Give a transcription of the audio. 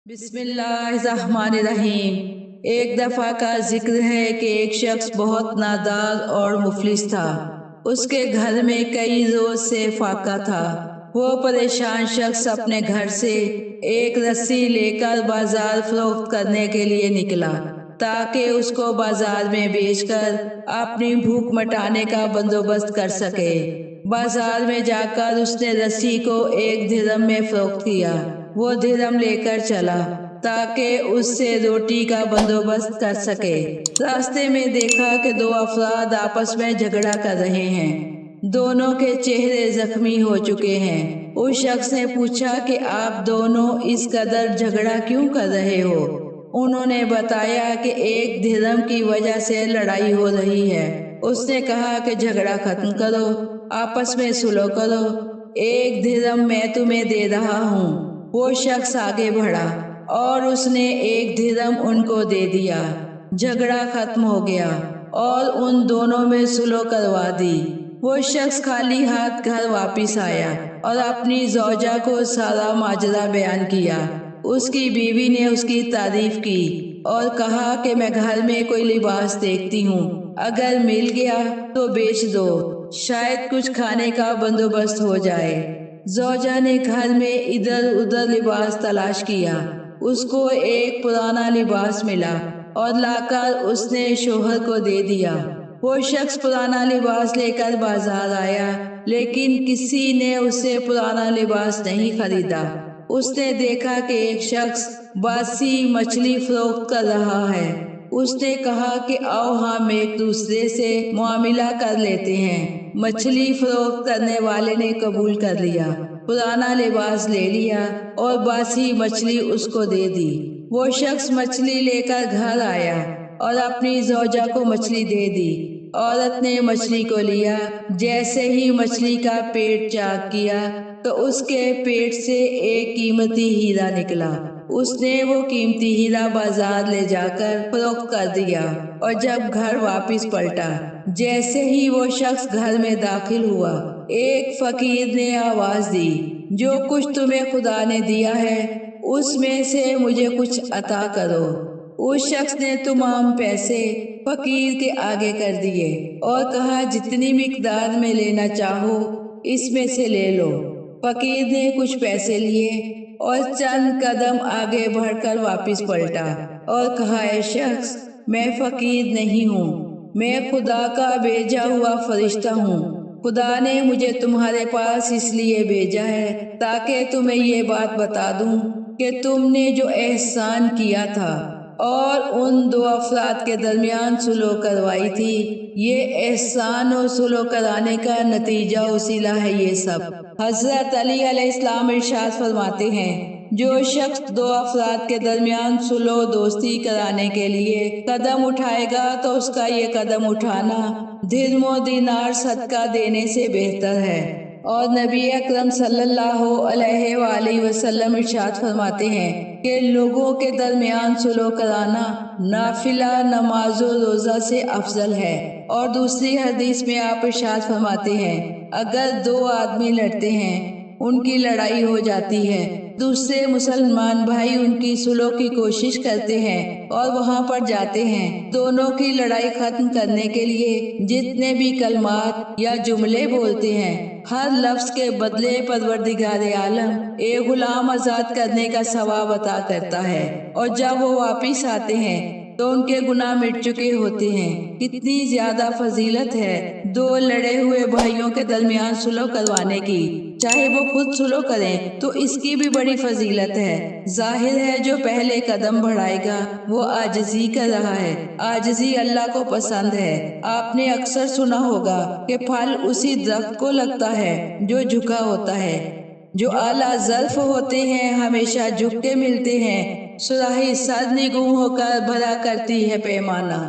بسم اللہ الرحمن الرحیم۔ ایک دفعہ کا ذکر ہے کہ ایک شخص بہت نادار اور مفلس تھا۔ اس کے گھر میں کئی روز سے فاقہ تھا۔ وہ پریشان شخص اپنے گھر سے ایک رسی لے کر بازار فروخت کرنے کے لیے نکلا تاکہ اس کو بازار میں بیچ کر اپنی بھوک مٹانے کا بندوبست کر سکے۔ بازار میں جا کر اس نے رسی کو 1 درہم میں فروخت کیا۔ وہ درہم لے کر چلا تاکہ اس سے روٹی کا بندوبست کر سکے۔ راستے میں دیکھا کہ 2 افراد آپس میں جھگڑا کر رہے ہیں۔ دونوں کے چہرے زخمی ہو چکے ہیں۔ اس شخص نے پوچھا کہ آپ دونوں اس قدر جھگڑا کیوں کر رہے ہو؟ انہوں نے بتایا کہ 1 درہم کی وجہ سے لڑائی ہو رہی ہے۔ اس نے کہا کہ جھگڑا ختم کرو، آپس میں صلح کرو، 1 درہم میں تمہیں دے رہا ہوں۔ وہ شخص آگے بڑھا اور اس نے 1 درہم ان کو دے دیا۔ جھگڑا ختم ہو گیا اور ان دونوں میں صلح کروا دی۔ وہ شخص خالی ہاتھ گھر واپس آیا اور اپنی زوجہ کو سارا ماجرا بیان کیا۔ اس کی بیوی نے اس کی تعریف کی اور کہا کہ میں گھر میں کوئی لباس دیکھتی ہوں، اگر مل گیا تو بیچ دو، شاید کچھ کھانے کا بندوبست ہو جائے۔ زوجہ نے گھر میں ادھر ادھر لباس تلاش کیا۔ اس کو ایک پرانا لباس ملا اور لا کر اس نے شوہر کو دے دیا۔ وہ شخص پرانا لباس لے کر بازار آیا، لیکن کسی نے اسے پرانا لباس نہیں خریدا۔ اس نے دیکھا کہ ایک شخص باسی مچھلی فروخت کر رہا ہے۔ اس نے کہا کہ آؤ ہم ایک دوسرے سے معاملہ کر لیتے ہیں۔ مچھلی فروخت کرنے والے نے قبول کر لیا، پرانا لباس لے لیا اور باسی مچھلی اس کو دے دی۔ وہ شخص مچھلی لے کر گھر آیا اور اپنی زوجہ کو مچھلی دے دی۔ عورت نے مچھلی کو لیا۔ جیسے ہی مچھلی کا پیٹ چاک کیا تو اس کے پیٹ سے ایک قیمتی ہیرا نکلا۔ اس نے وہ قیمتی ہیرا بازار لے جا کر فروخت کر دیا اور جب گھر واپس پلٹا، جیسے ہی وہ شخص گھر میں داخل ہوا، ایک فقیر نے آواز دی، جو کچھ تمہیں خدا نے دیا ہے اس میں سے مجھے کچھ عطا کرو۔ اس شخص نے تمام پیسے فقیر کے آگے کر دیے اور کہا جتنی مقدار میں لینا چاہو اس میں سے لے لو۔ فقیر نے کچھ پیسے لیے اور چند قدم آگے بڑھ کر واپس پلٹا اور کہا اے شخص، میں فقیر نہیں ہوں، میں خدا کا بھیجا ہوا فرشتہ ہوں۔ خدا نے مجھے تمہارے پاس اس لیے بھیجا ہے تاکہ تمہیں یہ بات بتا دوں کہ تم نے جو احسان کیا تھا اور ان 2 افراد کے درمیان صلح کروائی تھی، یہ احسان اور صلح کرانے کا نتیجہ وسیلہ ہے یہ سب۔ حضرت علی علیہ السلام ارشاد فرماتے ہیں، جو شخص 2 افراد کے درمیان صلح و دوستی کرانے کے لیے قدم اٹھائے گا تو اس کا یہ قدم اٹھانا درہم و دینار صدقہ دینے سے بہتر ہے۔ اور نبی اکرم صلی اللہ علیہ وآلہ وسلم ارشاد فرماتے ہیں کہ لوگوں کے درمیان صلح کرانا نافلہ نماز و روزہ سے افضل ہے۔ اور دوسری حدیث میں آپ ارشاد فرماتے ہیں، اگر 2 آدمی لڑتے ہیں، ان کی لڑائی ہو جاتی ہے، دوسرے مسلمان بھائی ان کی صلح کی کوشش کرتے ہیں اور وہاں پر جاتے ہیں، دونوں کی لڑائی ختم کرنے کے لیے جتنے بھی کلمات یا جملے بولتے ہیں، ہر لفظ کے بدلے پروردگار عالم ایک غلام آزاد کرنے کا ثواب عطا کرتا ہے، اور جب وہ واپس آتے ہیں تو ان کے گناہ مٹ چکے ہوتے ہیں۔ کتنی زیادہ فضیلت ہے 2 لڑے ہوئے بھائیوں کے درمیان صلح کروانے کی، چاہے وہ خود صلح کریں تو اس کی بھی بڑی فضیلت ہے۔ ظاہر ہے جو پہلے قدم بڑھائے گا وہ عاجزی کر رہا ہے۔ عاجزی اللہ کو پسند ہے۔ آپ نے اکثر سنا ہوگا کہ پھل اسی درخت کو لگتا ہے جو جھکا ہوتا ہے۔ جو اعلیٰ ظرف ہوتے ہیں ہمیشہ جھک کے ملتے ہیں۔ صراحی سر نگوں ہو کر بھرا کرتی ہے پیمانہ۔